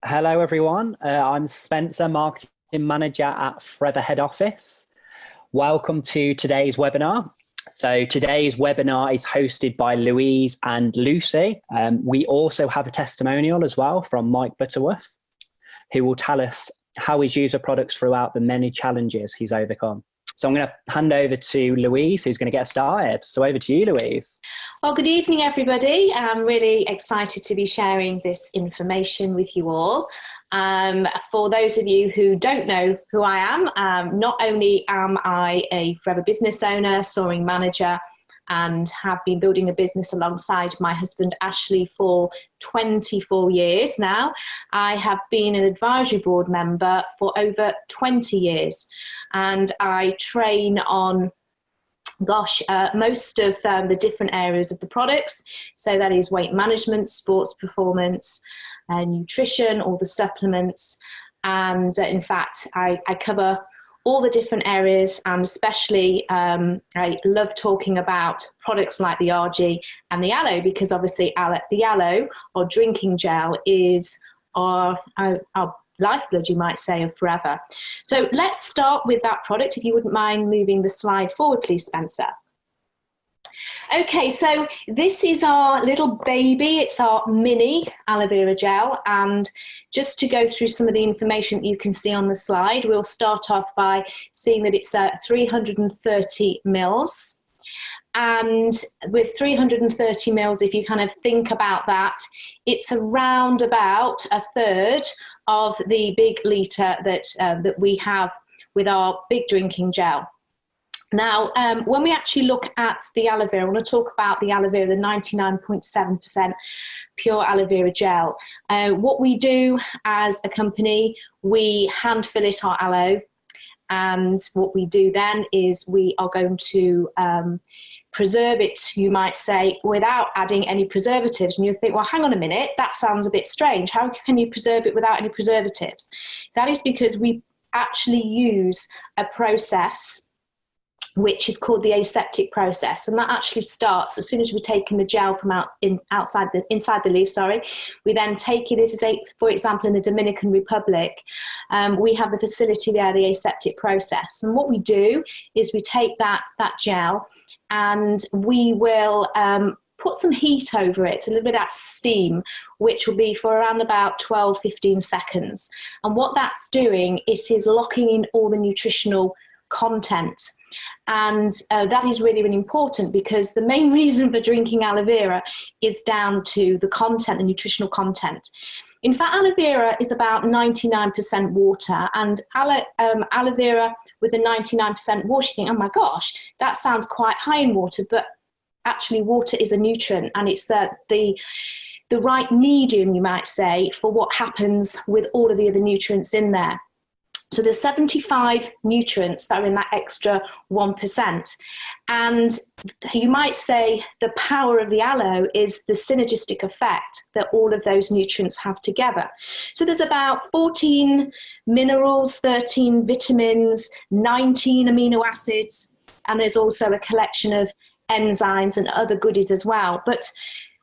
Hello, everyone. I'm Spencer, Marketing Manager at Forever Head Office. Welcome to today's webinar. So today's webinar is hosted by Louise and Lucy. We also have a testimonial as well from Mike Butterworth, who will tell us how he's used the products throughout the many challenges he's overcome. So I'm going to hand over to Louise, who's going to get started. So over to you, Louise. Well, good evening, everybody. I'm really excited to be sharing this information with you all. For those of you who don't know who I am, not only am I a Forever business owner, soaring manager, and have been building a business alongside my husband Ashley for 24 years now. I have been an advisory board member for over 20 years, and I train on most of the different areas of the products. So that is weight management, sports performance, nutrition, all the supplements, and in fact I cover all the different areas, and especially I love talking about products like the ARGI and the aloe, because obviously the aloe or drinking gel is our lifeblood, you might say, of Forever. So let's start with that product. If you wouldn't mind moving the slide forward, please, Spencer. Okay, so this is our little baby. It's our mini aloe vera gel, and just to go through some of the information that you can see on the slide, we'll start off by seeing that it's 330 mils. And with 330 mils, if you kind of think about that, it's around about a third of the big litre that we have with our big drinking gel. Now, when we actually look at the aloe vera, I want to talk about the aloe vera, the 99.7% pure aloe vera gel. What we do as a company, we hand fillet our aloe, and what we do then is we are going to preserve it, you might say, without adding any preservatives. And you think, well, hang on a minute, that sounds a bit strange. How can you preserve it without any preservatives? That is because we actually use a process which is called the aseptic process, and that actually starts as soon as we've taken the gel from inside the leaf. We then take it. This is for example, in the Dominican Republic, we have the facility there, the aseptic process, and what we do is we take that gel and we will put some heat over it, a little bit of steam, which will be for around about 12-15 seconds. And what that's doing, it is locking in all the nutritional content. And that is really, really important, because the main reason for drinking aloe vera is down to the content, the nutritional content. In fact, aloe vera is about 99% water, and aloe vera with the 99% water, you think, oh my gosh, that sounds quite high in water, but actually water is a nutrient, and it's the right medium, you might say, for what happens with all of the other nutrients in there. So there's 75 nutrients that are in that extra 1%. And you might say the power of the aloe is the synergistic effect that all of those nutrients have together. So there's about 14 minerals, 13 vitamins, 19 amino acids, and there's also a collection of enzymes and other goodies as well. But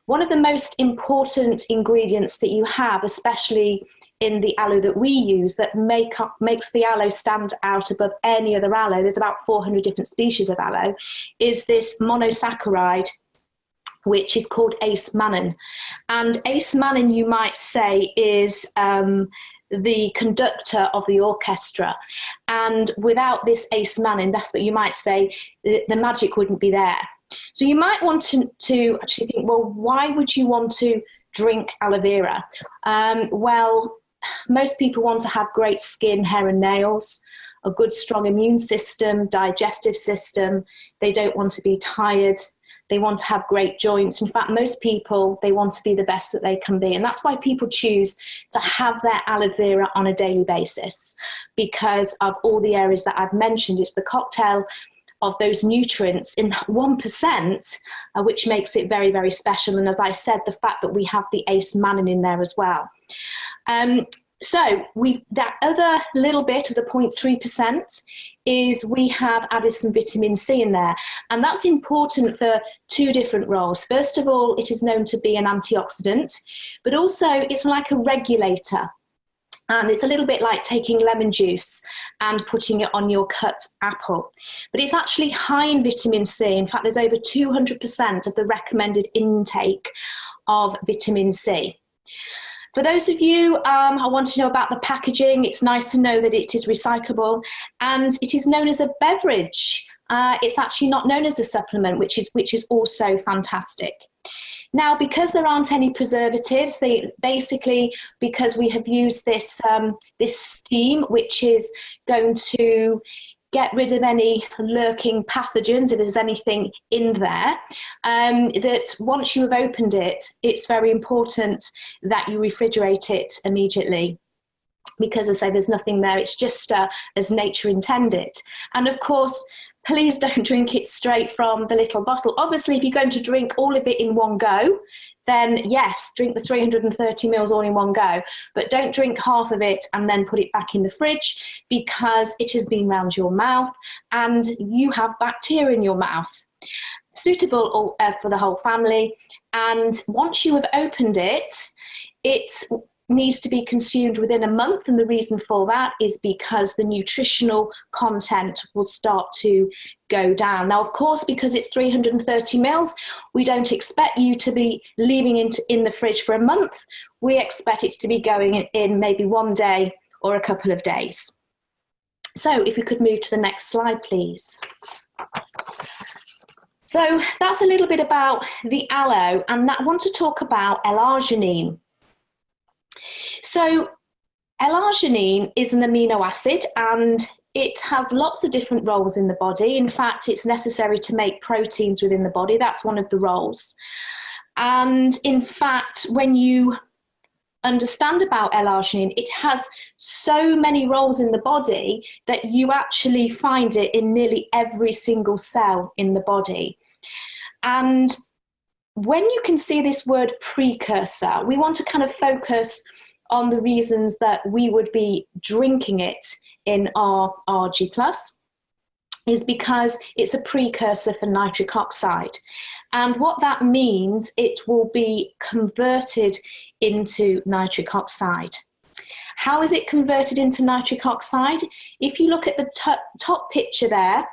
one of the most important ingredients that you have, especially in the aloe that we use, that makes the aloe stand out above any other aloe, there's about 400 different species of aloe, is this monosaccharide, which is called ace-mannan. And ace-mannan, you might say, is the conductor of the orchestra. And without this ace-mannan, that's what you might say, the magic wouldn't be there. So you might want to actually think, well, why would you want to drink aloe vera? Well, most people want to have great skin, hair and nails, a good strong immune system, digestive system. They don't want to be tired. They want to have great joints. In fact, most people, they want to be the best that they can be. And that's why people choose to have their aloe vera on a daily basis, because of all the areas that I've mentioned. It's the cocktail of those nutrients in 1%, which makes it very, very special. And as I said, the fact that we have the ace-mannan in there as well. So that other little bit of the 0.3% is we have added some vitamin C in there. And that's important for two different roles. First of all, it is known to be an antioxidant, but also it's like a regulator And it's a little bit like taking lemon juice and putting it on your cut apple. But it's actually high in vitamin C. In fact, there's over 200% of the recommended intake of vitamin C. For those of you who want to know about the packaging, it's nice to know that it is recyclable, and it is known as a beverage. It's actually not known as a supplement, which is also fantastic. Now, because there aren't any preservatives, because we have used this steam, which is going to get rid of any lurking pathogens, if there's anything in there, that once you have opened it, it's very important that you refrigerate it immediately. Because, as I say, there's nothing there. It's just as nature intended. And of course, please don't drink it straight from the little bottle. Obviously, if you're going to drink all of it in one go, then yes, drink the 330 mils all in one go. But don't drink half of it and then put it back in the fridge, because it has been round your mouth and you have bacteria in your mouth. Suitable for the whole family. And once you have opened it, it needs to be consumed within a month, and the reason for that is because the nutritional content will start to go down. Now, of course, because it's 330 mils, we don't expect you to be leaving it in the fridge for a month. We expect it to be going in maybe one day or a couple of days. So if we could move to the next slide, please. So that's a little bit about the aloe, and I want to talk about L-arginine. So L-arginine is an amino acid, and it has lots of different roles in the body. In fact, it's necessary to make proteins within the body. That's one of the roles. And in fact, when you understand about L-arginine, it has so many roles in the body that you actually find it in nearly every single cell in the body. And when you can see this word precursor, we want to kind of focus on the reasons that we would be drinking it in our ARGI Plus, is because it's a precursor for nitric oxide. And what that means, it will be converted into nitric oxide. How is it converted into nitric oxide? If you look at the top picture there,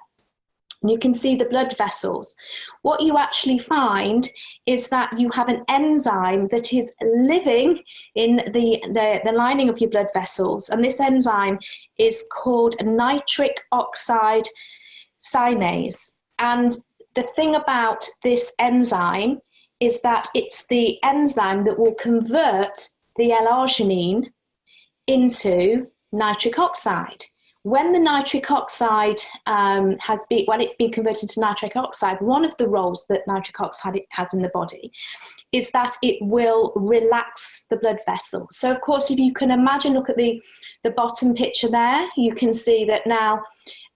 you can see the blood vessels. What you actually find is that you have an enzyme that is living in the lining of your blood vessels. And this enzyme is called a nitric oxide synase. And the thing about this enzyme is that it's the enzyme that will convert the L-arginine into nitric oxide. When the nitric oxide when it's been converted to nitric oxide, one of the roles that nitric oxide has in the body is that it will relax the blood vessels. So of course, if you can imagine, look at the bottom picture there, you can see that now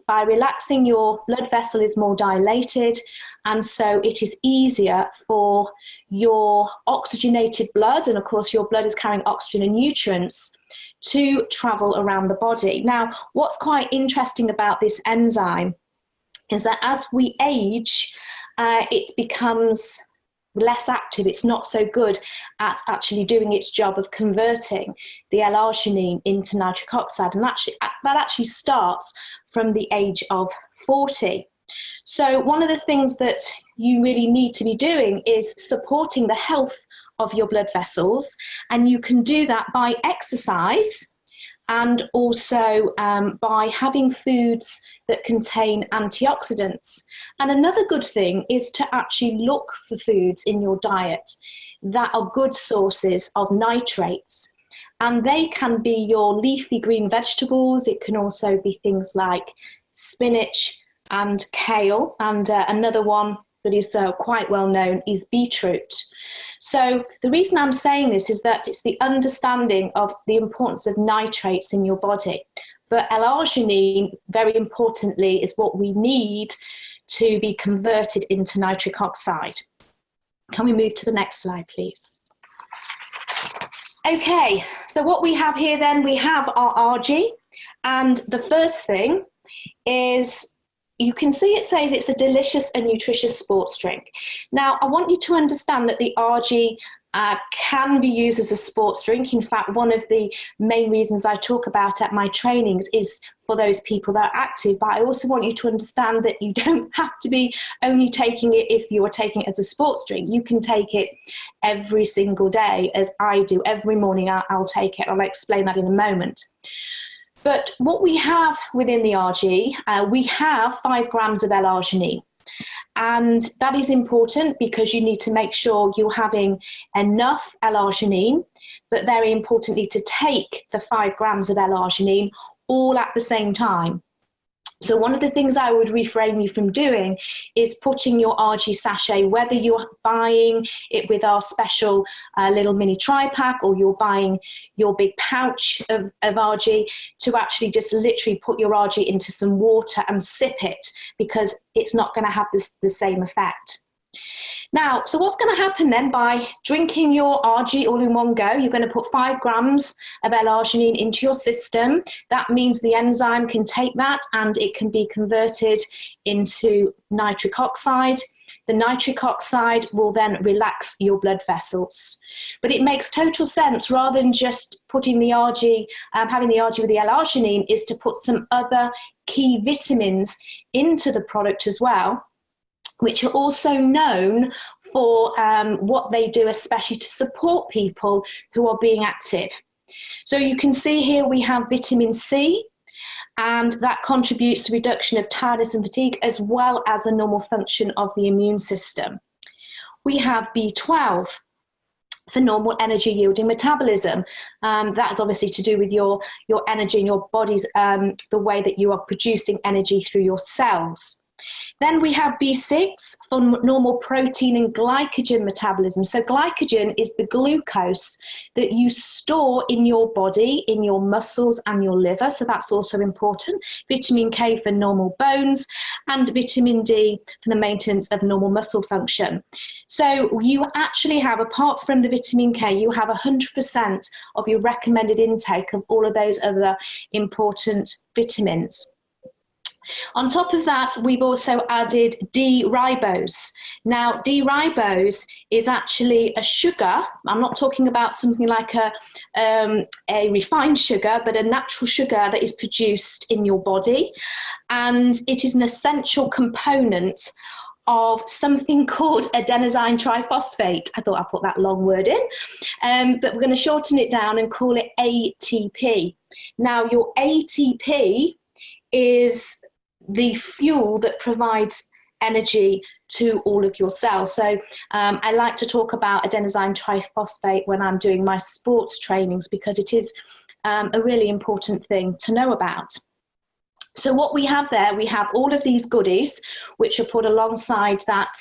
by relaxing, your blood vessel is more dilated, and so it is easier for your oxygenated blood, and of course your blood is carrying oxygen and nutrients, to travel around the body. Now, what's quite interesting about this enzyme is that as we age, it becomes less active. It's not so good at actually doing its job of converting the L-arginine into nitric oxide, and that actually starts from the age of 40. So one of the things that you really need to be doing is supporting the health of your blood vessels, and you can do that by exercise and also by having foods that contain antioxidants. And another good thing is to actually look for foods in your diet that are good sources of nitrates, and they can be your leafy green vegetables. It can also be things like spinach and kale, and another one that is quite well known is beetroot. So the reason I'm saying this is that it's the understanding of the importance of nitrates in your body. But L-arginine, very importantly, is what we need to be converted into nitric oxide. Can we move to the next slide, please? Okay, so what we have here then, we have our ARGI, and the first thing is, you can see it says it's a delicious and nutritious sports drink. Now, I want you to understand that the ARGI can be used as a sports drink. In fact, one of the main reasons I talk about at my trainings is for those people that are active. But I also want you to understand that you don't have to be only taking it if you are taking it as a sports drink. You can take it every single day, as I do. Every morning I'll take it. I'll explain that in a moment. But what we have within the ARGI, we have 5 grams of L-arginine. And that is important because you need to make sure you're having enough L-arginine, but very importantly to take the 5 grams of L-arginine all at the same time. So one of the things I would refrain you from doing is putting your ARGI sachet, whether you're buying it with our special little mini tri-pack or you're buying your big pouch of ARGI, to actually just literally put your ARGI into some water and sip it, because it's not going to have the same effect. Now, so what's going to happen then by drinking your ARGI all in one go? You're going to put 5 grams of L-arginine into your system. That means the enzyme can take that and it can be converted into nitric oxide. The nitric oxide will then relax your blood vessels. But it makes total sense, rather than just putting the ARGI, having the ARGI with the L-arginine, is to put some other key vitamins into the product as well, which are also known for what they do, especially to support people who are being active. So you can see here we have vitamin C, and that contributes to reduction of tiredness and fatigue, as well as a normal function of the immune system. We have B12 for normal energy yielding metabolism. That's obviously to do with your energy in your body's, the way that you are producing energy through your cells. Then we have B6 for normal protein and glycogen metabolism. So glycogen is the glucose that you store in your body, in your muscles and your liver. So that's also important. Vitamin K for normal bones, and vitamin D for the maintenance of normal muscle function. So you actually have, apart from the vitamin K, you have 100% of your recommended intake of all of those other important vitamins. On top of that, we've also added D-ribose. Now, D-ribose is actually a sugar. I'm not talking about something like a refined sugar, but a natural sugar that is produced in your body. And it is an essential component of something called adenosine triphosphate. I thought I'd put that long word in, but we're going to shorten it down and call it ATP. Now, your ATP is the fuel that provides energy to all of your cells. So I like to talk about adenosine triphosphate when I'm doing my sports trainings, because it is a really important thing to know about. So what we have there, we have all of these goodies which are put alongside that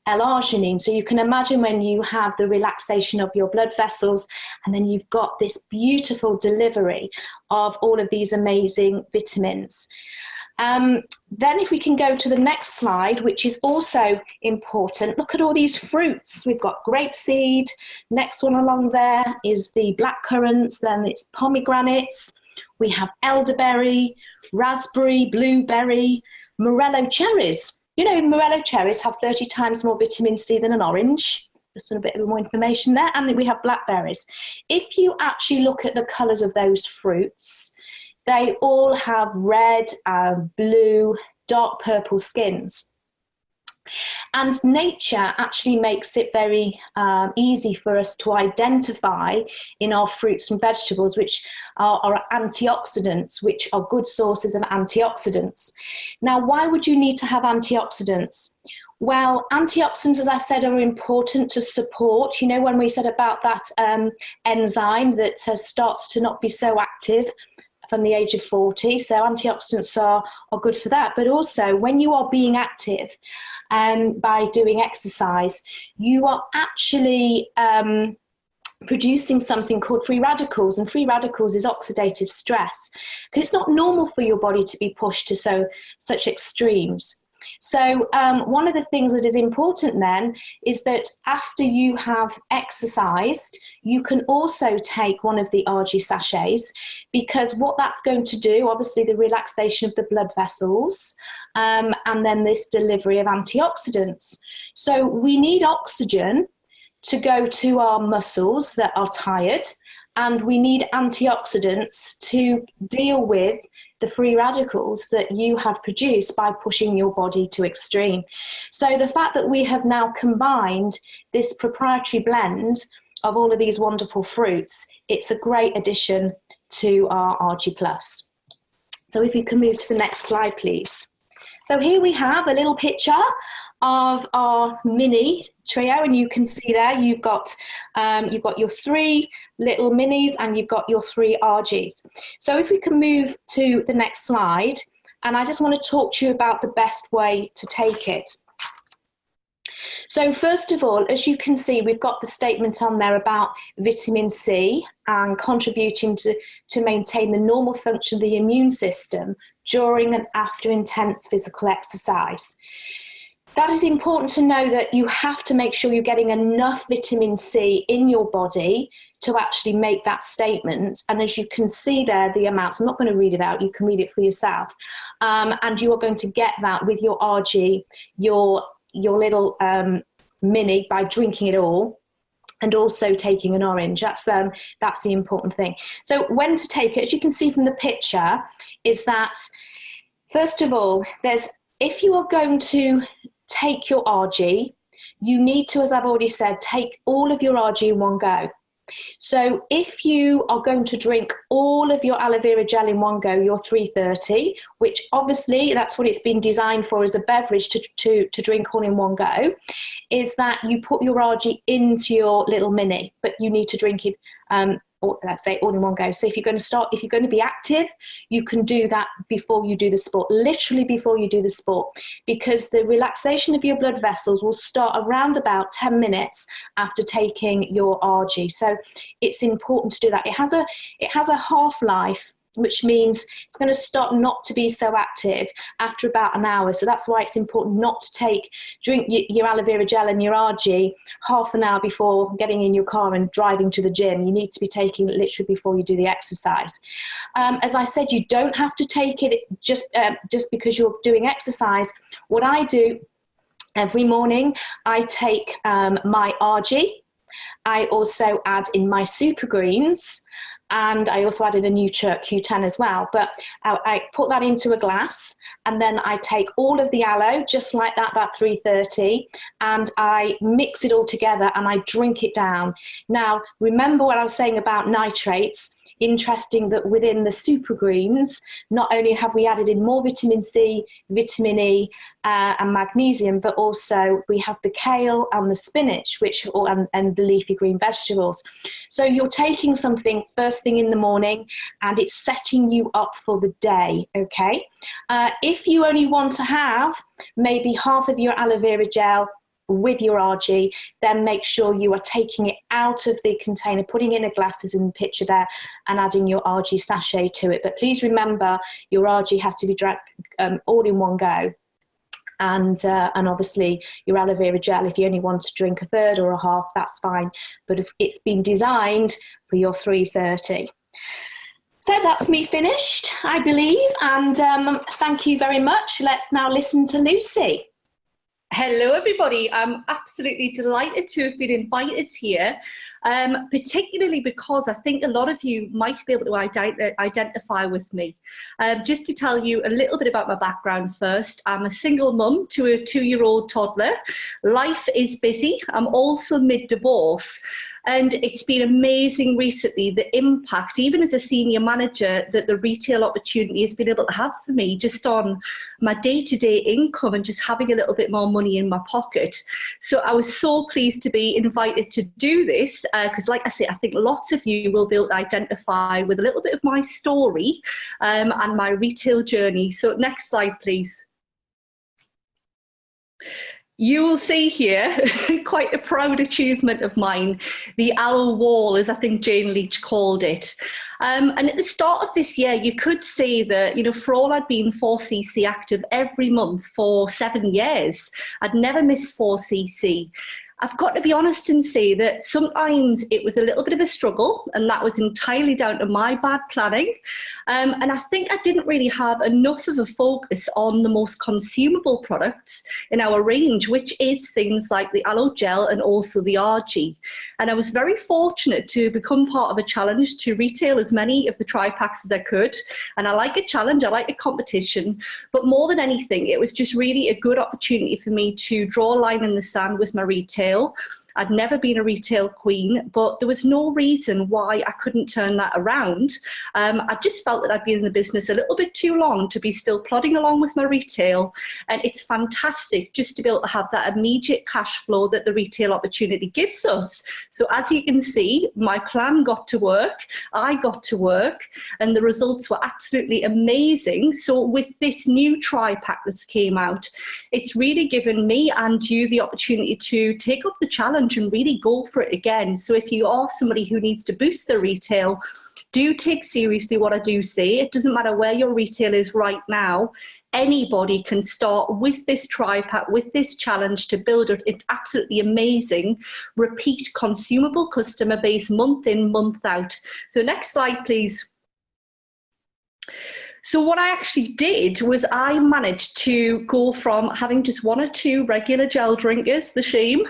L-arginine. So you can imagine when you have the relaxation of your blood vessels, and then you've got this beautiful delivery of all of these amazing vitamins. Then if we can go to the next slide, which is also important, look at all these fruits. We've got grapeseed, next one along there is the blackcurrants, then it's pomegranates, we have elderberry, raspberry, blueberry, morello cherries. You know, morello cherries have 30 times more vitamin C than an orange. Just a bit of more information there. And then we have blackberries. If you actually look at the colours of those fruits, they all have red, blue, dark purple skins. And nature actually makes it very easy for us to identify in our fruits and vegetables, which are antioxidants, which are good sources of antioxidants. Now, why would you need to have antioxidants? Well, antioxidants, as I said, are important to support. You know, when we said about that enzyme that starts to not be so active from the age of 40. So antioxidants are good for that. But also when you are being active by doing exercise, you are actually producing something called free radicals. And free radicals is oxidative stress, because it's not normal for your body to be pushed to such extremes. So one of the things that is important then is that after you have exercised, you can also take one of the ARGI sachets, because what that's going to do, obviously the relaxation of the blood vessels, and then this delivery of antioxidants. So we need oxygen to go to our muscles that are tired, and we need antioxidants to deal with the free radicals that you have produced by pushing your body to extreme. So the fact that we have now combined this proprietary blend of all of these wonderful fruits, it's a great addition to our ARGI Plus. So if you can move to the next slide, please. So here we have a little picture of our mini trio, and you can see there you've got your 3 little minis and you've got your 3 ARGIs. So if we can move to the next slide, and I just want to talk to you about the best way to take it. So first of all, as you can see, we've got the statement on there about vitamin C and contributing to maintain the normal function of the immune system during and after intense physical exercise. That is important to know, that you have to make sure you're getting enough vitamin C in your body to actually make that statement. And as you can see there, the amounts, I'm not going to read it out, you can read it for yourself. And you are going to get that with your ARGI, your little mini, by drinking it all, and also taking an orange. That's the important thing. So when to take it, as you can see from the picture, is that first of all, if you are going to take your ARGI, you need to, as I've already said, take all of your ARGI in one go. So if you are going to drink all of your aloe vera gel in one go, your 330, which obviously that's what it's been designed for, as a beverage to drink all in one go, is that you put your ARGI into your little mini, but you need to drink it or let's say all in one go. So if you're going to be active, you can do that before you do the sport, literally before you do the sport, because the relaxation of your blood vessels will start around about 10 minutes after taking your ARGI. So it's important to do that. It has a half-life, which means it's going to start not to be so active after about an hour. So that's why it's important not to drink your aloe vera gel and your ARGI half an hour before getting in your car and driving to the gym. You need to be taking it literally before you do the exercise. As I said, you don't have to take it just because you're doing exercise. What I do every morning, I take my ARGI. I also add in my super greens, and I also added a new Q10 as well. But I put that into a glass, and then I take all of the aloe, just like that 330, and I mix it all together and I drink it down. Now, remember what I was saying about nitrates. Interesting that within the super greens, not only have we added in more vitamin C, vitamin E, and magnesium, but also we have the kale and the spinach, and the leafy green vegetables. So you're taking something first thing in the morning, and it's setting you up for the day. Okay. If you only want to have maybe half of your aloe vera gel with your ARGI, then make sure you are taking it out of the container, putting it in a glass as in the picture there, and adding your ARGI sachet to it. But please remember, your ARGI has to be drank all in one go. And obviously your aloe vera gel, if you only want to drink a third or a half, that's fine. But if it's been designed for your 330. So that's me finished, I believe. And thank you very much. Let's now listen to Lucy. Hello, everybody. I'm absolutely delighted to have been invited here, particularly because I think a lot of you might be able to identify with me. Just to tell you a little bit about my background first, I'm a single mum to a 2-year-old toddler. Life is busy. I'm also mid-divorce. And it's been amazing recently, the impact, even as a senior manager, that the retail opportunity has been able to have for me just on my day-to-day income and just having a little bit more money in my pocket. So I was so pleased to be invited to do this because, like I say, I think lots of you will be able to identify with a little bit of my story and my retail journey. So next slide, please. You will see here quite a proud achievement of mine, the aloe wall, as I think Jane Leach called it. And at the start of this year, you could say that, you know, for all I'd been 4cc active every month for 7 years, I'd never missed 4cc. I've got to be honest and say that sometimes it was a little bit of a struggle, and that was entirely down to my bad planning. And I think I didn't really have enough of a focus on the most consumable products in our range, which is things like the aloe gel and also the ARGI. And I was very fortunate to become part of a challenge to retail as many of the tri-packs as I could. And I like a challenge, I like a competition, but more than anything, it was just really a good opportunity for me to draw a line in the sand with my retail. I'd never been a retail queen, but there was no reason why I couldn't turn that around. I just felt that I'd been in the business a little bit too long to be still plodding along with my retail. And it's fantastic just to be able to have that immediate cash flow that the retail opportunity gives us. So as you can see, my plan got to work, I got to work, and the results were absolutely amazing. So with this new tri-pack that's came out, it's really given me and you the opportunity to take up the challenge and really go for it again. So if you are somebody who needs to boost their retail, do take seriously what I do say. It doesn't matter where your retail is right now. Anybody can start with this tri-pack, with this challenge to build an absolutely amazing repeat consumable customer base month in, month out. So next slide, please. So what I actually did was I managed to go from having just 1 or 2 regular gel drinkers, the shame,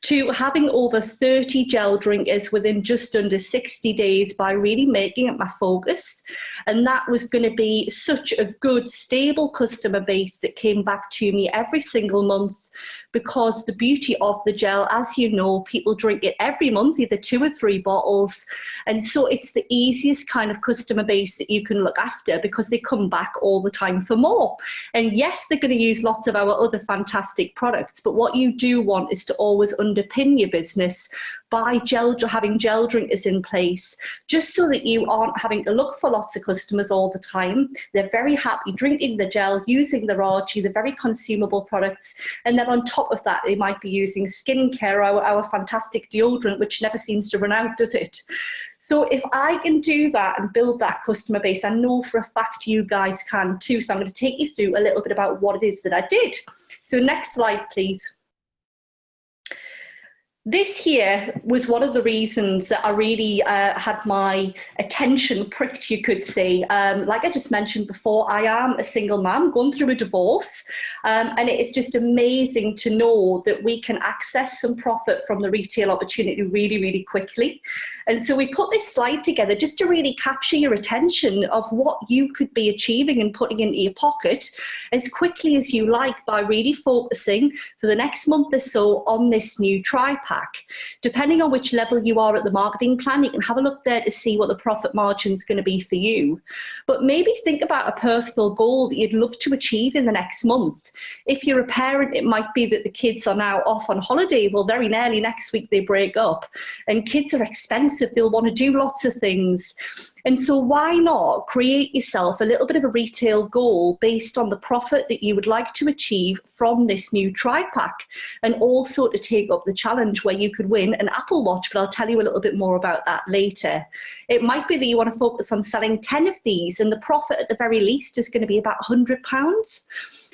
to having over 30 gel drinkers within just under 60 days by really making it my focus. And that was going to be such a good, stable customer base that came back to me every single month, because the beauty of the gel, as you know, people drink it every month, either 2 or 3 bottles. And so it's the easiest kind of customer base that you can look after, because they come back all the time for more. And yes, they're going to use lots of our other fantastic products, but what you do want is to always underpin your business by having gel drinkers in place, just so that you aren't having to look for lots of customers all the time. They're very happy drinking the gel, using the ARGI, the very consumable products. And then on top of that, they might be using skincare, our fantastic deodorant, which never seems to run out, does it? So if I can do that and build that customer base, I know for a fact you guys can too. So I'm going to take you through a little bit about what it is that I did. So next slide, please. This here was one of the reasons that I really had my attention pricked, you could say. Like I just mentioned before, I am a single mum going through a divorce, and it is just amazing to know that we can access some profit from the retail opportunity really, really quickly. And so we put this slide together just to really capture your attention of what you could be achieving and putting into your pocket as quickly as you like by really focusing for the next month or so on this new tri-pack. Depending on which level you are at the marketing plan, you can have a look there to see what the profit margin is going to be for you. But maybe think about a personal goal that you'd love to achieve in the next month. If you're a parent, it might be that the kids are now off on holiday. Well, very nearly next week they break up, and kids are expensive. They'll want to do lots of things. And so why not create yourself a little bit of a retail goal based on the profit that you would like to achieve from this new tri-pack, and also to take up the challenge where you could win an Apple Watch, but I'll tell you a little bit more about that later. It might be that you want to focus on selling 10 of these, and the profit at the very least is going to be about £100.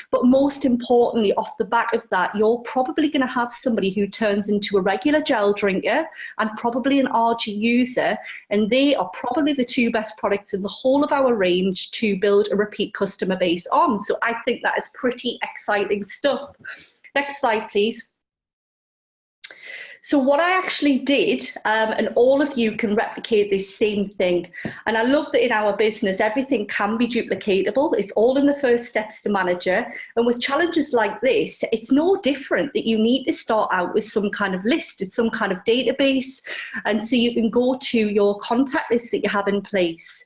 But most importantly, off the back of that, you're probably going to have somebody who turns into a regular gel drinker and probably an ARGI user, and they are probably the 2 best products in the whole of our range to build a repeat customer base on. So I think that is pretty exciting stuff. Next slide, please. So what I actually did, and all of you can replicate this same thing, and I love that in our business, everything can be duplicatable. It's all in the first steps to manager. And with challenges like this, it's no different that you need to start out with some kind of list, it's some kind of database. And so you can go to your contact list that you have in place.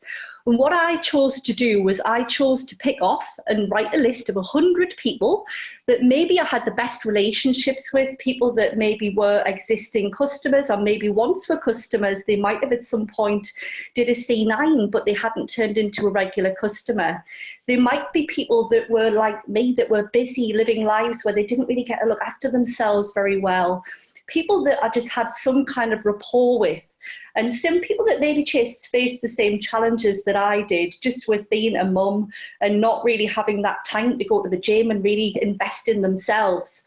And what I chose to do was I chose to pick off and write a list of 100 people that maybe I had the best relationships with, people that maybe were existing customers or maybe once were customers. They might have at some point did a C9, but they hadn't turned into a regular customer. They might be people that were like me, that were busy living lives where they didn't really get to look after themselves very well. People that I just had some kind of rapport with. And some people that maybe faced the same challenges that I did, just with being a mum and not really having that time to go to the gym and really invest in themselves.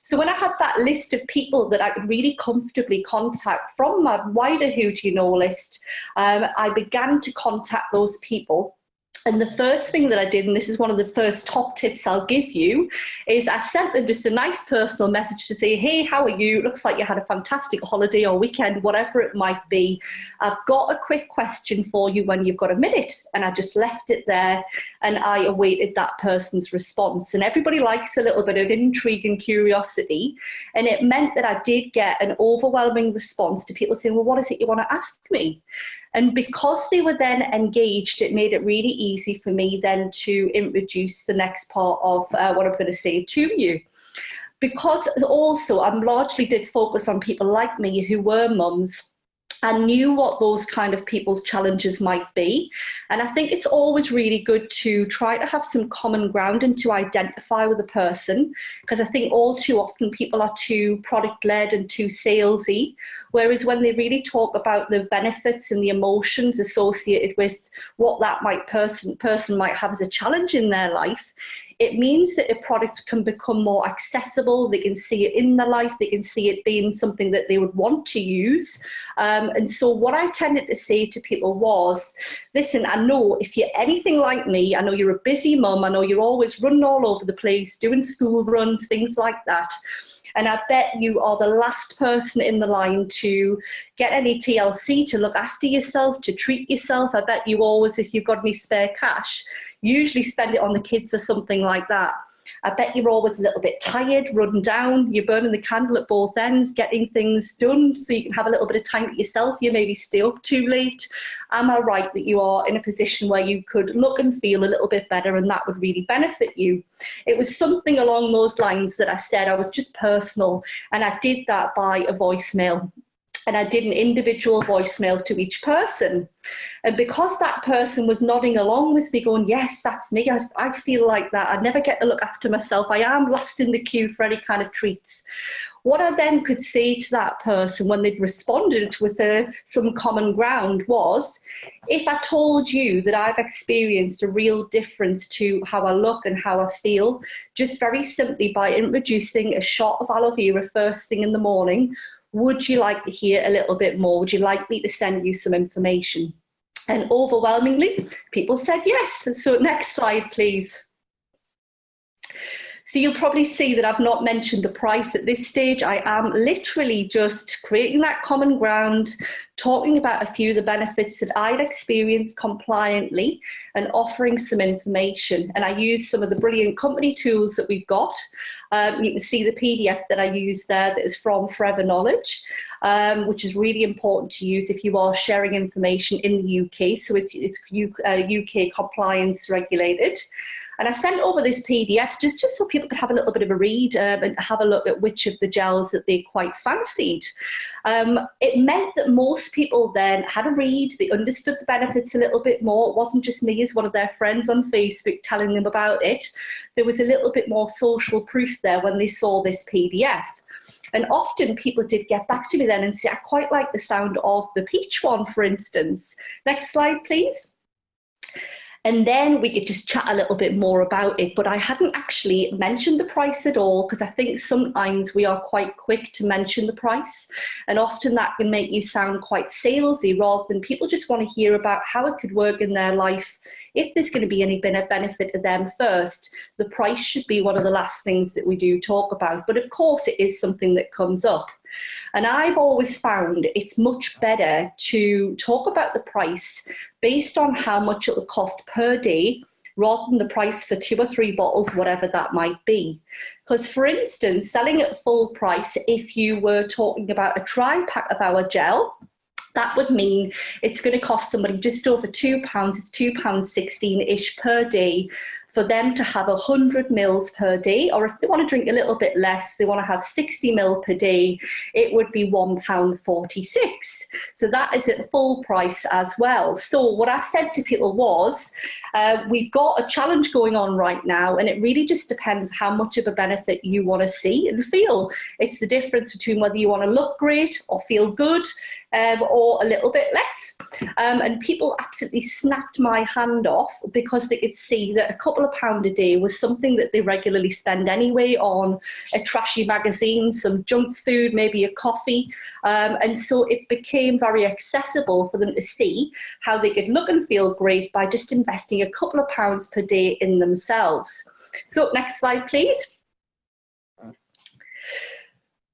So when I had that list of people that I could really comfortably contact from my wider Who Do You Know list, I began to contact those people. And the first thing that I did, and this is one of the first top tips I'll give you, is I sent them just a nice personal message to say, hey, how are you? It looks like you had a fantastic holiday or weekend, whatever it might be. I've got a quick question for you when you've got a minute. And I just left it there and I awaited that person's response. And everybody likes a little bit of intrigue and curiosity. And it meant that I did get an overwhelming response to people saying, well, what is it you want to ask me? And because they were then engaged, it made it really easy for me then to introduce the next part of what I'm going to say to you. Because also I largely did focus on people like me who were mums and knew what those kind of people's challenges might be. And I think it's always really good to try to have some common ground and to identify with a person, because I think all too often people are too product-led and too salesy, whereas when they really talk about the benefits and the emotions associated with what that person might have as a challenge in their life, it means that a product can become more accessible. They can see it in their life. They can see it being something that they would want to use. And so what I tended to say to people was, listen, I know if you're anything like me, I know you're a busy mum. I know you're always running all over the place, doing school runs, things like that. And I bet you are the last person in the line to get any TLC, to look after yourself, to treat yourself. I bet you always, if you've got any spare cash, usually spend it on the kids or something like that. I bet you're always a little bit tired, run down, you're burning the candle at both ends, getting things done so you can have a little bit of time to yourself. You maybe stay up too late. Am I right that you are in a position where you could look and feel a little bit better and that would really benefit you? It was something along those lines that I said. I was just personal, and I did that by a voicemail. And I did an individual voicemail to each person. And because that person was nodding along with me going, yes, that's me, I feel like that. I never get to look after myself. I am last in the queue for any kind of treats. What I then could say to that person when they'd responded with some common ground was, if I told you that I've experienced a real difference to how I look and how I feel, just very simply by introducing a shot of aloe vera first thing in the morning, would you like to hear a little bit more? Would you like me to send you some information? And overwhelmingly, people said yes. So next slide, please. So you'll probably see that I've not mentioned the price at this stage. I am literally just creating that common ground, talking about a few of the benefits that I'd experienced compliantly and offering some information. And I use some of the brilliant company tools that we've got. You can see the PDF that I use there that is from Forever Knowledge, which is really important to use if you are sharing information in the UK. So it's UK compliance regulated. And I sent over this PDF just so people could have a little bit of a read and have a look at which of the gels that they quite fancied. It meant that most people then had a read, they understood the benefits a little bit more. It wasn't just me as one of their friends on Facebook telling them about it. There was a little bit more social proof there when they saw this PDF. And often people did get back to me then and say, I quite like the sound of the peach one, for instance. Next slide, please. And then we could just chat a little bit more about it. But I hadn't actually mentioned the price at all, because I think sometimes we are quite quick to mention the price. And often that can make you sound quite salesy rather than people just want to hear about how it could work in their life. If there's going to be any benefit to them first, the price should be one of the last things that we do talk about. But of course, it is something that comes up. And I've always found it's much better to talk about the price based on how much it will cost per day rather than the price for 2 or 3 bottles, whatever that might be. Because, for instance, selling at full price, if you were talking about a tri-pack of our gel, that would mean it's going to cost somebody just over £2. It's £2.16-ish per day for them to have 100 mils per day. Or if they want to drink a little bit less, they want to have 60 mil per day, it would be £1.46. So that is at full price as well. So what I said to people was, We've got a challenge going on right now, and it really just depends how much of a benefit you want to see and feel. It's the difference between whether you want to look great or feel good, or a little bit less. And people absolutely snapped my hand off because they could see that a couple of pound a day was something that they regularly spend anyway on a trashy magazine, some junk food, maybe a coffee. And so it became very accessible for them to see how they could look and feel great by just investing a couple of pounds per day in themselves. So next slide, please.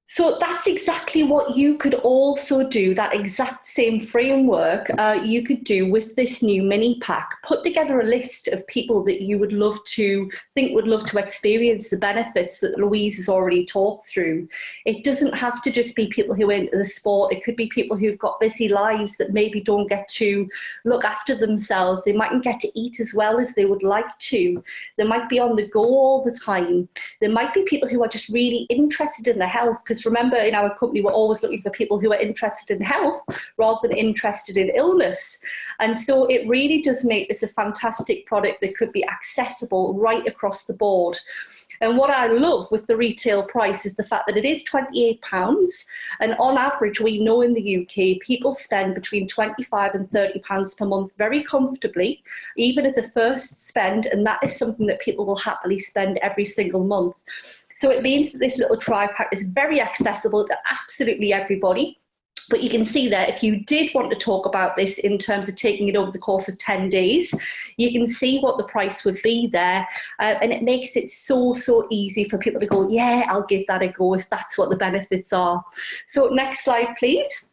So that's exactly what you could also do, that exact same framework you could do with this new mini pack. Put together a list of people that you would love to experience the benefits that Louise has already talked through. It doesn't have to just be people who are into the sport. It could be people who've got busy lives that maybe don't get to look after themselves. They mightn't get to eat as well as they would like to. They might be on the go all the time. There might be people who are just really interested in their health, because remember, in our company, we're always looking for people who are interested in health rather than interested in illness. And so it really does make this a fantastic product that could be accessible right across the board. And what I love with the retail price is the fact that it is £28. And on average, we know in the UK, people spend between £25 and £30 per month very comfortably, even as a first spend. And that is something that people will happily spend every single month. So it means that this little tri-pack is very accessible to absolutely everybody. But you can see there, if you did want to talk about this in terms of taking it over the course of 10 days, you can see what the price would be there. And it makes it so easy for people to go, yeah, I'll give that a go if that's what the benefits are. So next slide, please.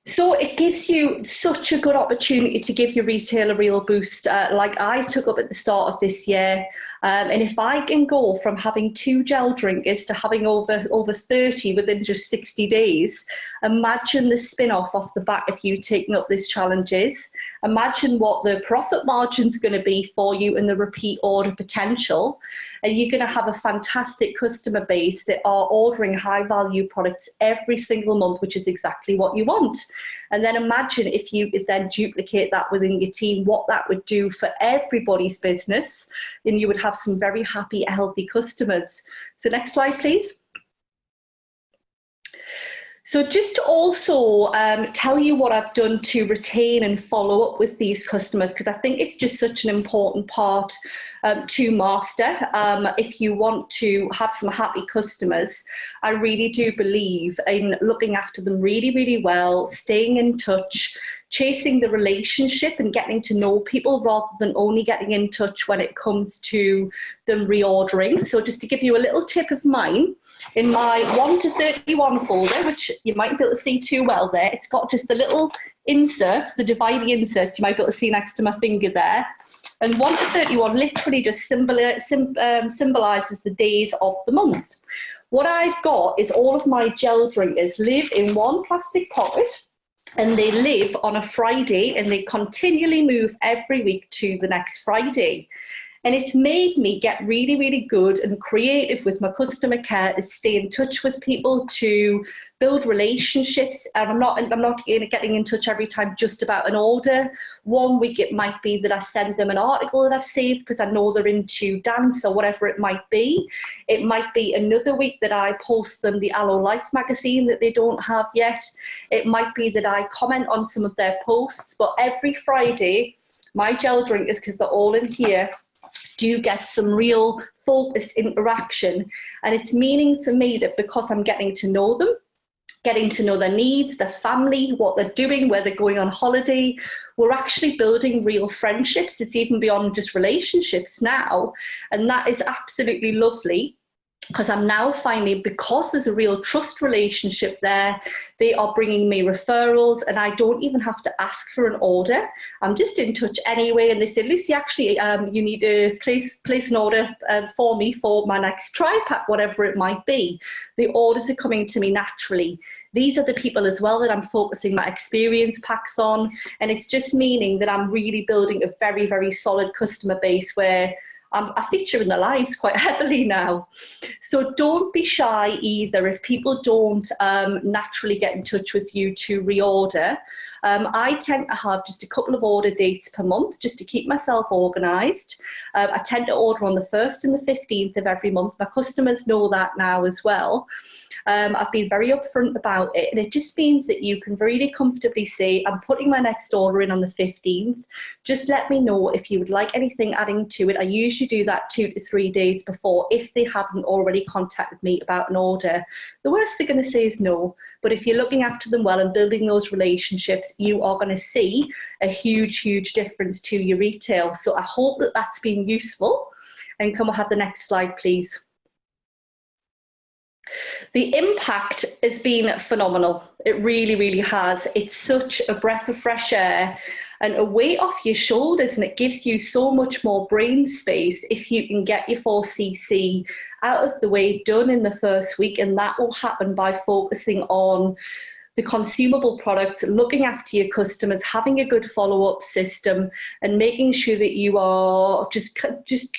So it gives you such a good opportunity to give your retail a real boost, like I took up at the start of this year. And if I can go from having 2 gel drinkers to having over 30 within just 60 days, imagine the spin-off off the back of you taking up this challenge is. Imagine what the profit margin's going to be for you and the repeat order potential. And you're going to have a fantastic customer base that are ordering high value products every single month, which is exactly what you want. And then imagine if you could then duplicate that within your team, what that would do for everybody's business. And you would have some very happy, healthy customers. So next slide, please. So just to also tell you what I've done to retain and follow up with these customers, because I think it's just such an important part to master. If you want to have some happy customers, I really do believe in looking after them really well, staying in touch, chasing the relationship and getting to know people rather than only getting in touch when it comes to them reordering. So just to give you a little tip of mine, in my 1 to 31 folder, which you might be able to see too well there, it's got just the little inserts, the dividing inserts you might be able to see next to my finger there. And 1 to 31 literally just symbolises the days of the month. What I've got is all of my gel drinkers live in one plastic pocket, and they live on a Friday, and they continually move every week to the next Friday. And it's made me get really good and creative with my customer care, to stay in touch with people, to build relationships. And I'm not getting in touch every time just about an order. One week it might be that I send them an article that I've saved because I know they're into dance or whatever it might be. It might be another week that I post them the Aloe Life magazine that they don't have yet. It might be that I comment on some of their posts. But every Friday, my gel drinkers, because they're all in here, do get some real focused interaction. And it's meaning for me that because I'm getting to know them, getting to know their needs, their family, what they're doing, where they're going on holiday, we're actually building real friendships. It's even beyond just relationships now. And that is absolutely lovely, because I'm now finding, because there's a real trust relationship there, they are bringing me referrals, and I don't even have to ask for an order. I'm just in touch anyway, and they say, Lucy, actually, you need to place an order for me for my next tri-pack, whatever it might be. The orders are coming to me naturally. These are the people as well that I'm focusing my experience packs on, and it's just meaning that I'm really building a very solid customer base where I feature in their lives quite heavily now. So don't be shy either if people don't naturally get in touch with you to reorder. I tend to have just a couple of order dates per month just to keep myself organised. I tend to order on the 1st and the 15th of every month. My customers know that now as well. I've been very upfront about it, and it just means that you can really comfortably say, I'm putting my next order in on the 15th. Just let me know if you would like anything adding to it. I usually do that 2 to 3 days before if they haven't already contacted me about an order. The worst they're going to say is no, but if you're looking after them well and building those relationships, you are going to see a huge, huge difference to your retail. So I hope that that's been useful. And can we have the next slide, please? The impact has been phenomenal. It really, really has. It's such a breath of fresh air and a weight off your shoulders, and it gives you so much more brain space if you can get your 4cc out of the way, done in the first week, and that will happen by focusing on the consumable product, looking after your customers, having a good follow-up system, and making sure that you are just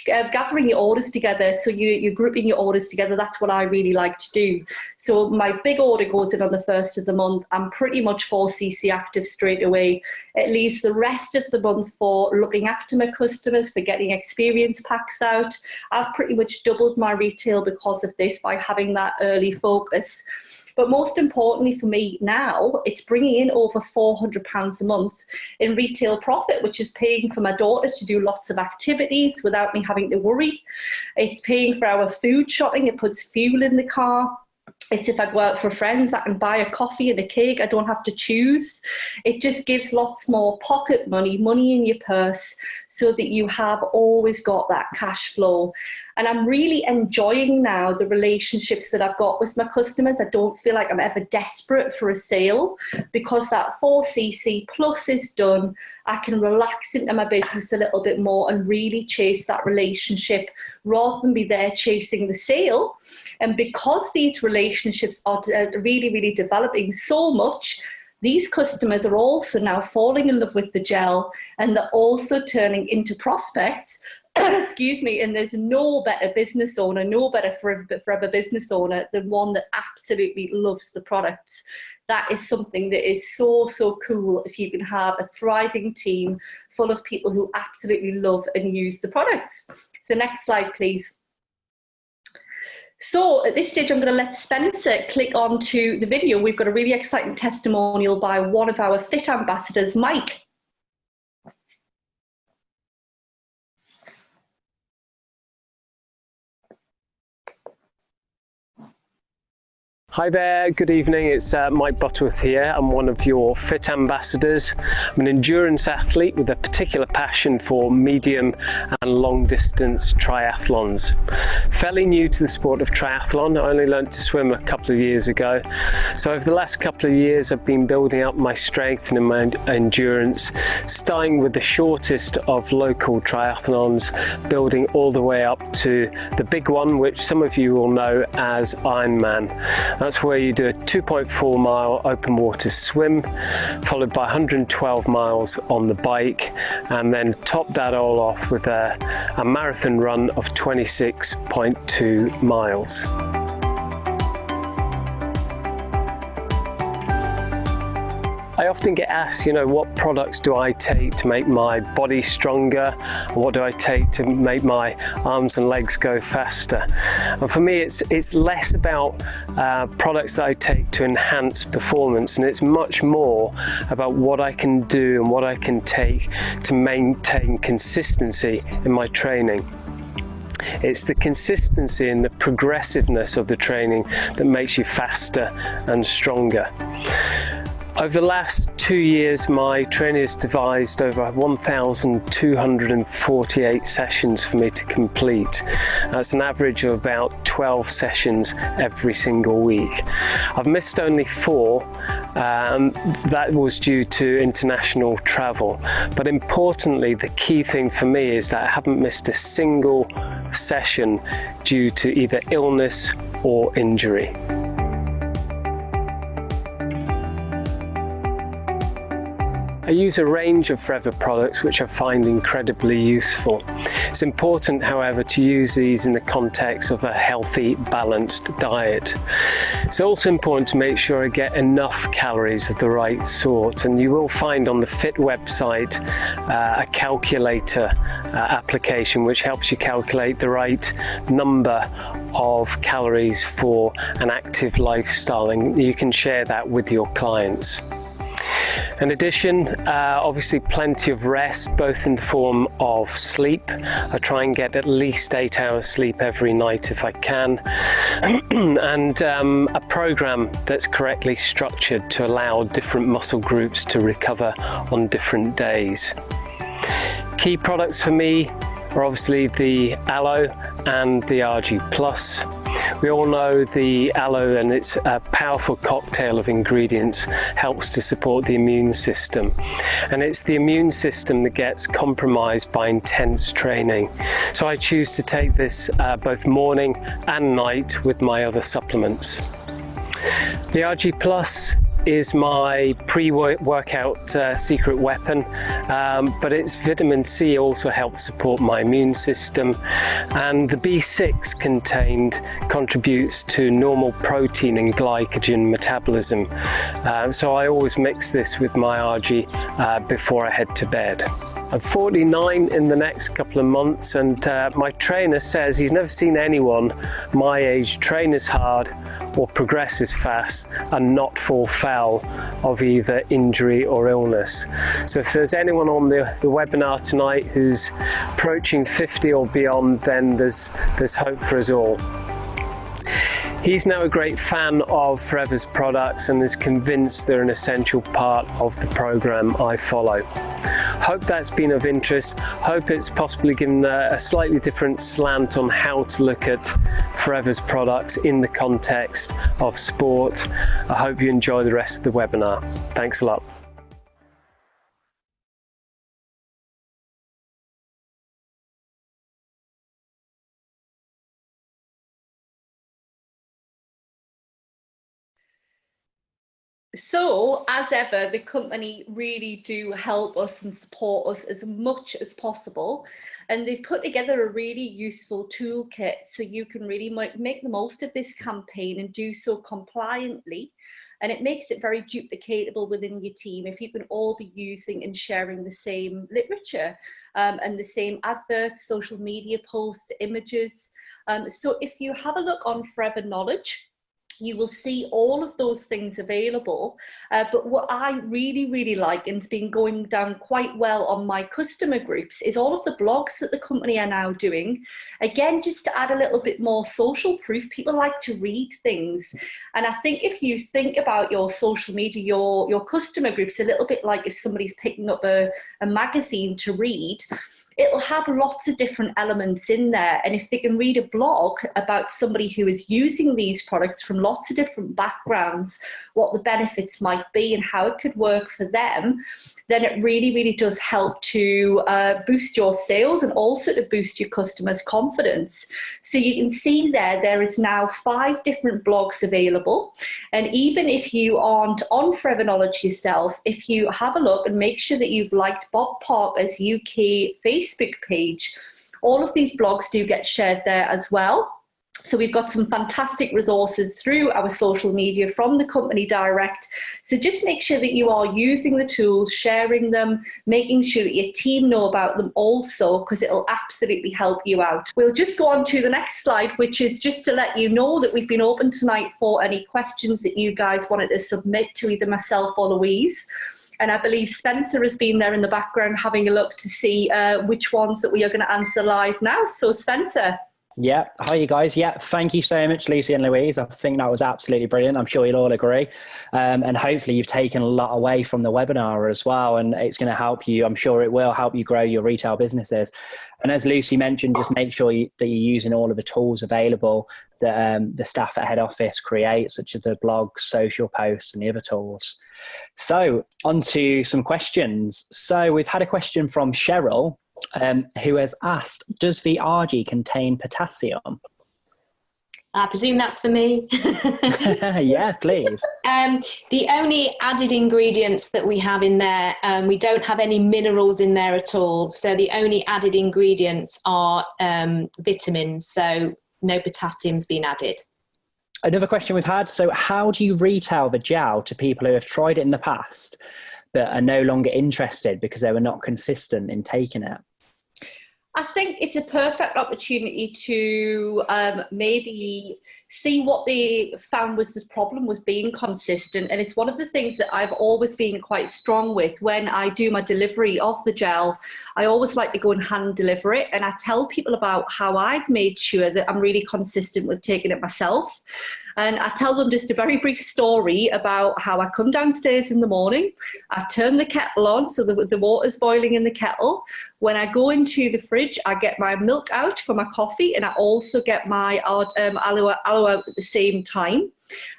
gathering your orders together. So you're grouping your orders together. That's what I really like to do. So my big order goes in on the 1st of the month. I'm pretty much 4cc active straight away. It leaves the rest of the month for looking after my customers, for getting experience packs out. I've pretty much doubled my retail because of this by having that early focus. But most importantly for me now, it's bringing in over £400 a month in retail profit, which is paying for my daughter to do lots of activities without me having to worry. It's paying for our food shopping. It puts fuel in the car. It's if I go out for friends, I can buy a coffee and a cake. I don't have to choose. It just gives lots more pocket money, money in your purse, so that you have always got that cash flow. And I'm really enjoying now the relationships that I've got with my customers. I don't feel like I'm ever desperate for a sale because that 4cc plus is done. I can relax into my business a little bit more and really chase that relationship rather than be there chasing the sale. And because these relationships are really, really developing so much, these customers are also now falling in love with the gel, and they're also turning into prospects. Excuse me, and there's no better business owner, no better forever business owner than one that absolutely loves the products. That is something that is so, so cool if you can have a thriving team full of people who absolutely love and use the products. So next slide, please. So at this stage, I'm going to let Spencer click on to the video. We've got a really exciting testimonial by one of our Fit ambassadors, Mike. Hi there, good evening. It's Mike Butterworth here. I'm one of your Fit ambassadors. I'm an endurance athlete with a particular passion for medium and long distance triathlons. Fairly new to the sport of triathlon. I only learned to swim a couple of years ago. So over the last couple of years, I've been building up my strength and my endurance, starting with the shortest of local triathlons, building all the way up to the big one, which some of you will know as Ironman. That's where you do a 2.4 mile open water swim, followed by 112 miles on the bike, and then top that all off with a marathon run of 26.2 miles. I often get asked, what products do I take to make my body stronger? What do I take to make my arms and legs go faster? And for me, it's less about products that I take to enhance performance, and it's much more about what I can do and what I can take to maintain consistency in my training. It's the consistency and the progressiveness of the training that makes you faster and stronger. Over the last 2 years, my trainer has devised over 1,248 sessions for me to complete. That's an average of about 12 sessions every single week. I've missed only 4, that was due to international travel. But importantly, the key thing for me is that I haven't missed a single session due to either illness or injury. I use a range of Forever products which I find incredibly useful. It's important, however, to use these in the context of a healthy, balanced diet. It's also important to make sure I get enough calories of the right sort, and you will find on the Fit website a calculator application which helps you calculate the right number of calories for an active lifestyle, and you can share that with your clients. In addition, obviously plenty of rest, both in the form of sleep. I try and get at least 8 hours sleep every night if I can, and a program that's correctly structured to allow different muscle groups to recover on different days. Key products for me are obviously the Aloe and the ARGI Plus. We all know the aloe and its powerful cocktail of ingredients helps to support the immune system. And it's the immune system that gets compromised by intense training. So I choose to take this both morning and night with my other supplements. The ARGI Plus is my pre-workout secret weapon, but its vitamin C also helps support my immune system, and the B6 contained contributes to normal protein and glycogen metabolism. So I always mix this with my ARGI before I head to bed. I'm 49 in the next couple of months, and my trainer says he's never seen anyone my age train as hard or progress as fast and not fall foul of either injury or illness. So if there's anyone on the webinar tonight who's approaching 50 or beyond, then there's hope for us all. He's now a great fan of Forever's products and is convinced they're an essential part of the program I follow. Hope that's been of interest. Hope it's possibly given a slightly different slant on how to look at Forever's products in the context of sport. I hope you enjoy the rest of the webinar. Thanks a lot. So, as ever, the company really do help us and support us as much as possible. And they've put together a really useful toolkit so you can really make the most of this campaign and do so compliantly. And it makes it very duplicatable within your team if you can all be using and sharing the same literature and the same adverts, social media posts, images. So if you have a look on Forever Knowledge, you will see all of those things available. But what I really like, and it's been going down quite well on my customer groups, is all of the blogs that the company are now doing. Again, just to add a little bit more social proof. People like to read things. And I think if you think about your social media, your customer groups, a little bit like if somebody's picking up a magazine to read, it'll have lots of different elements in there. And if they can read a blog about somebody who is using these products from lots of different backgrounds, what the benefits might be and how it could work for them, then it really does help to boost your sales and also to boost your customers' confidence. So you can see there is now 5 different blogs available. And even if you aren't on Forever Knowledge yourself, if you have a look and make sure that you've liked Bob Parker's UK Facebook page, all of these blogs do get shared there as well. So we've got some fantastic resources through our social media from the company direct. So just make sure that you are using the tools, sharing them, making sure that your team know about them also, because it'll absolutely help you out. We'll just go on to the next slide, which is just to let you know that we've been open tonight for any questions that you guys wanted to submit to either myself or Louise. And I believe Spencer has been there in the background having a look to see which ones that we are going to answer live now. So Spencer. Yeah. Hi, you guys. Yeah. Thank you so much, Lucy and Louise. I think that was absolutely brilliant. I'm sure you'll all agree. And hopefully you've taken a lot away from the webinar as well. And it's going to help you. I'm sure it will help you grow your retail businesses. And as Lucy mentioned, just make sure that you're using all of the tools available that the staff at head office create, such as the blogs, social posts, and the other tools. So on to some questions. So we've had a question from Cheryl, who has asked, does the ARGI contain potassium? I presume that's for me. Yeah, please. The only added ingredients that we have in there, we don't have any minerals in there at all. So the only added ingredients are vitamins. So no potassium's been added. Another question we've had. So how do you retail the gel to people who have tried it in the past, but are no longer interested because they were not consistent in taking it? I think it's a perfect opportunity to maybe see what they found was the problem with being consistent. And it's one of the things that I've always been quite strong with. When I do my delivery of the gel, I always like to go and hand deliver it. And I tell people about how I've made sure that I'm really consistent with taking it myself. And I tell them just a very brief story about how I come downstairs in the morning, I turn the kettle on so the water's boiling in the kettle. When I go into the fridge, I get my milk out for my coffee, and I also get my aloe out at the same time.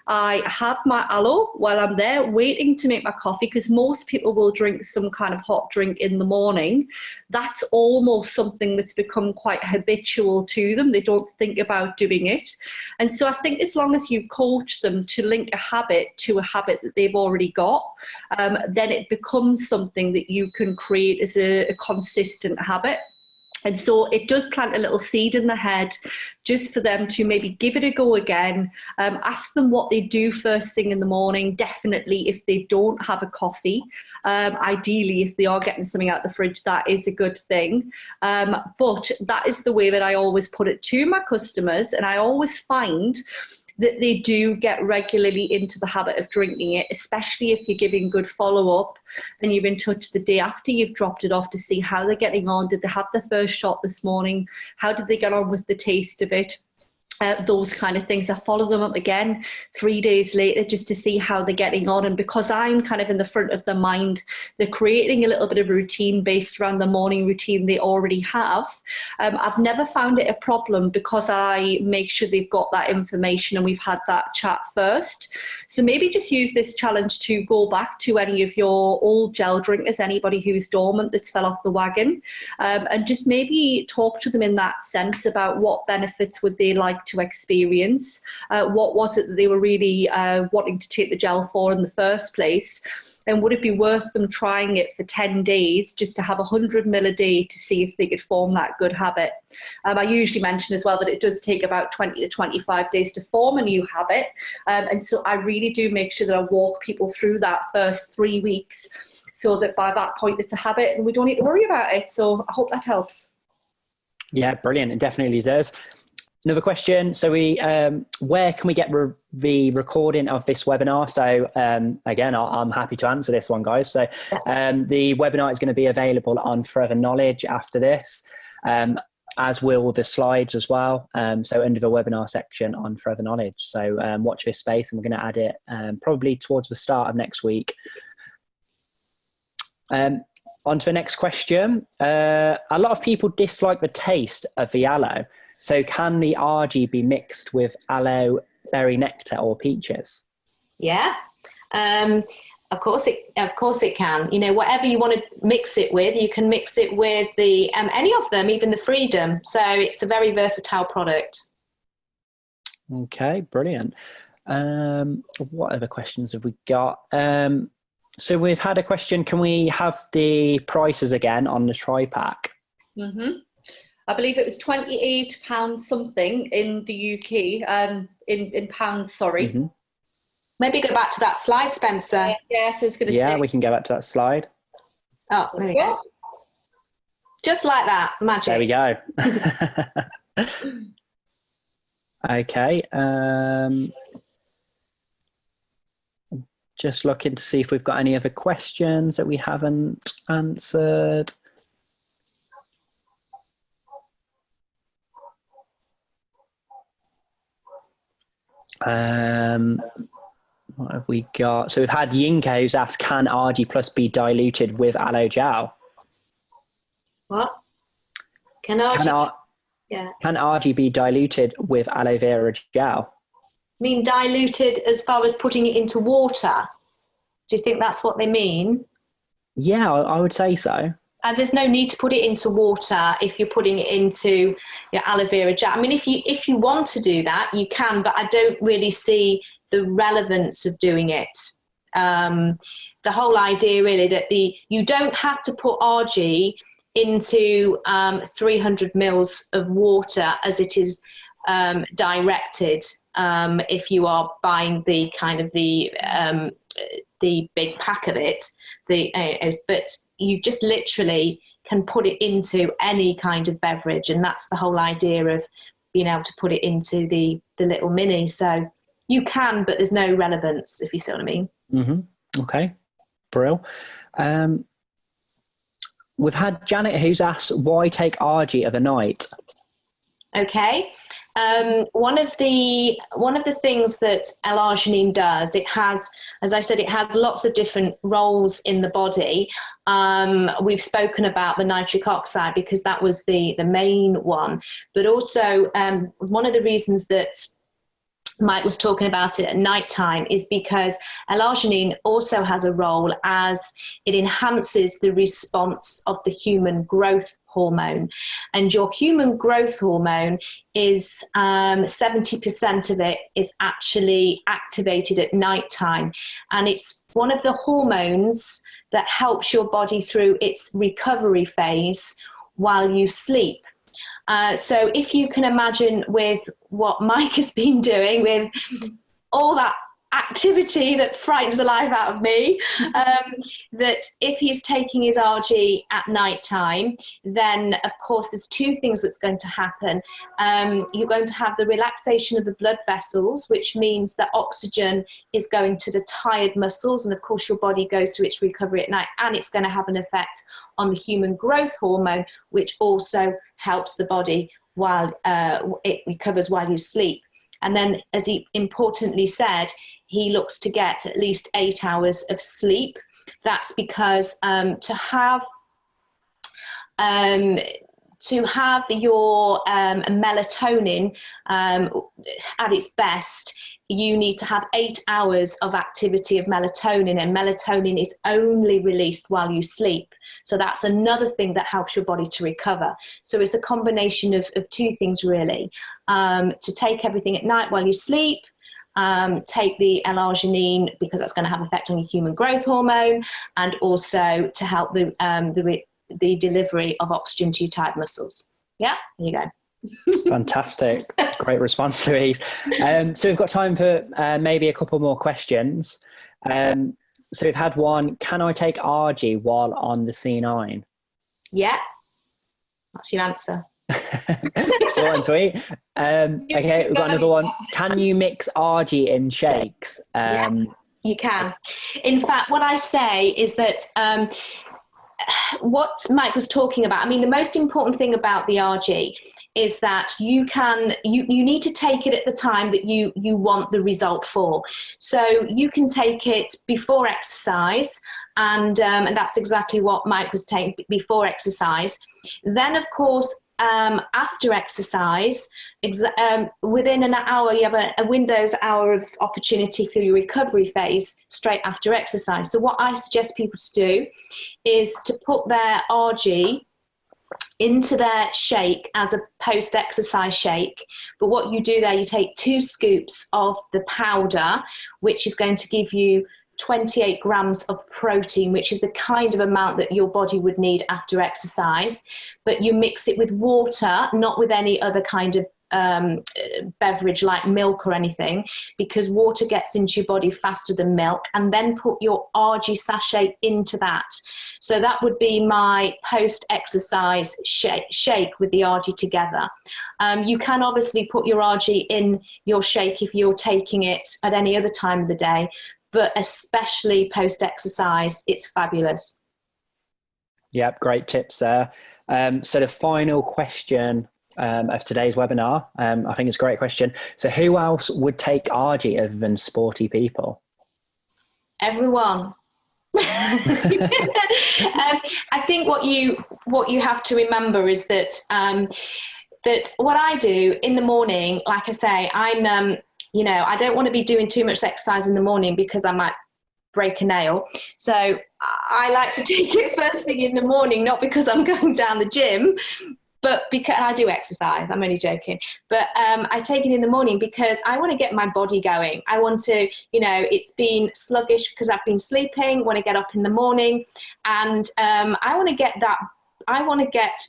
I have my aloe while I'm there waiting to make my coffee, because most people will drink some kind of hot drink in the morning. That's almost something that's become quite habitual to them. They don't think about doing it. And so I think as long as you coach them to link a habit to a habit that they've already got, then it becomes something that you can create as a consistent habit. And so it does plant a little seed in their head just for them to maybe give it a go again. Ask them what they do first thing in the morning. Definitely if they don't have a coffee. Ideally, if they are getting something out of the fridge, that is a good thing. But that is the way that I always put it to my customers. And I always find that they do get regularly into the habit of drinking it, especially if you're giving good follow-up and you're in touch the day after you've dropped it off to see how they're getting on. Did they have their first shot this morning? How did they get on with the taste of it? Those kind of things. I follow them up again 3 days later just to see how they're getting on. And because I'm kind of in the front of their mind, they're creating a little bit of a routine based around the morning routine they already have. I've never found it a problem because I make sure they've got that information and we've had that chat first. So maybe just use this challenge to go back to any of your old gel drinkers, anybody who's dormant that's fell off the wagon, and just maybe talk to them in that sense about what benefits would they like to experience, what was it that they were really wanting to take the gel for in the first place, and would it be worth them trying it for 10 days just to have 100 ml a day to see if they could form that good habit. I usually mention as well that it does take about 20 to 25 days to form a new habit, and so I really do make sure that I walk people through that first 3 weeks so that by that point it's a habit and we don't need to worry about it. So I hope that helps. Yeah, brilliant. It definitely does. Another question. So where can we get the recording of this webinar? So again, I'm happy to answer this one, guys. So the webinar is going to be available on Forever Knowledge after this, as will the slides as well. So under the webinar section on Forever Knowledge. So watch this space, and we're going to add it probably towards the start of next week. On to the next question. A lot of people dislike the taste of the aloe. So can the ARGI be mixed with aloe berry nectar or peaches? Yeah, of course it can. You know, whatever you want to mix it with, you can mix it with the any of them, even the Freedom. So it's a very versatile product. Okay, brilliant. What other questions have we got? So we've had a question. Can we have the prices again on the tri-pack? Mm-hmm. I believe it was £28 something in the UK, in pounds, sorry. Mm-hmm. Maybe go back to that slide, Spencer. Yeah, so it's going to Yeah, say. we can go back to that slide. Oh, there we go. Just like that, magic. There we go. Okay. Just looking to see if we've got any other questions that we haven't answered. What have we got? So we've had Yinka who's asked, can ARGI Plus be diluted with aloe gel? What? Can ARGI be diluted with aloe vera gel? I mean diluted as far as putting it into water? Do you think that's what they mean? Yeah, I would say so. And there's no need to put it into water if you're putting it into your aloe vera gel. I mean, if you want to do that, you can, but I don't really see the relevance of doing it. The whole idea really that you don't have to put ARGI into 300 mils of water as it is directed if you are buying the kind of the big pack of it. But you just literally can put it into any kind of beverage, and that's the whole idea of being able to put it into the little mini. So you can, but there's no relevance, if you see what I mean. Mm-hmm. Okay, brill. We've had Janet who's asked, why take ARGI overnight? Okay. One of the things that L-arginine does, it has, as I said, it has lots of different roles in the body. We've spoken about the nitric oxide because that was the main one, but also one of the reasons that Mike was talking about it at night time is because L-arginine also has a role as it enhances the response of the human growth hormone. And your human growth hormone is 70% of it is actually activated at night time. And it's one of the hormones that helps your body through its recovery phase while you sleep. So if you can imagine with what Mike has been doing with all that activity that frightens the life out of me, that if he's taking his ARGI at night time, then of course there's two things that's going to happen. You're going to have the relaxation of the blood vessels, which means that oxygen is going to the tired muscles, and of course your body goes through its recovery at night, and it's going to have an effect on the human growth hormone, which also helps the body while it recovers while you sleep. And then, as he importantly said, he looks to get at least 8 hours of sleep. That's because to have your melatonin at its best, you need to have 8 hours of activity of melatonin, and melatonin is only released while you sleep. So that's another thing that helps your body to recover. So it's a combination of two things really. To take everything at night while you sleep, take the L-arginine because that's going to have effect on your human growth hormone, and also to help the delivery of oxygen to your tired muscles. Yeah, there you go. Fantastic. Great response, Louise. So we've got time for maybe a couple more questions. So we've had one, can I take ARGI while on the C9? Yeah, that's your answer. Short and sweet. Okay, we've got another one. Can you mix ARGI in shakes? Yeah, you can. In fact, what I say is that what Mike was talking about, I mean, the most important thing about the ARGI is that you need to take it at the time that you want the result for. So you can take it before exercise, and that's exactly what Mike was taking before exercise. Then, of course, after exercise, within an hour, you have a Windows hour of opportunity through your recovery phase straight after exercise. So what I suggest people to do is to put their ARGI into their shake as a post-exercise shake. But what you do there, you take 2 scoops of the powder, which is going to give you 28 grams of protein, which is the kind of amount that your body would need after exercise. But you mix it with water, not with any other kind of beverage like milk or anything, because water gets into your body faster than milk, and then put your ARGI sachet into that. So that would be my post-exercise shake with the ARGI together. You can obviously put your ARGI in your shake if you're taking it at any other time of the day, but especially post-exercise, it's fabulous. Yep, great tips there. So the final question of today's webinar, I think it's a great question. So who else would take ARGI other than sporty people? Everyone. I think what you have to remember is that that what I do in the morning, like I say, I'm I don't want to be doing too much exercise in the morning because I might break a nail. So I like to take it first thing in the morning, not because I'm going down the gym, but because I do exercise. I'm only joking. But I take it in the morning because I want to get my body going. I want to, it's been sluggish because I've been sleeping, want to get up in the morning, and I want to get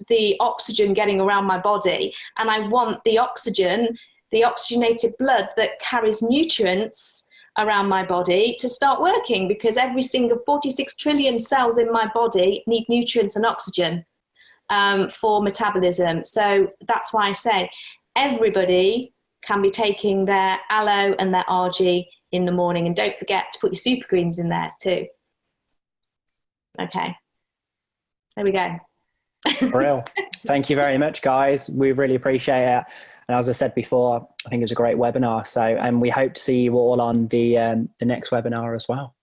the oxygen getting around my body, and I want the oxygen, the oxygenated blood that carries nutrients around my body to start working, because every single 46 trillion cells in my body need nutrients and oxygen for metabolism. So that's why I say everybody can be taking their aloe and their ARGI in the morning, and don't forget to put your super greens in there too. Okay, there we go. Real. Thank you very much, guys. We really appreciate it. And as I said before, I think it was a great webinar. So, and we hope to see you all on the next webinar as well.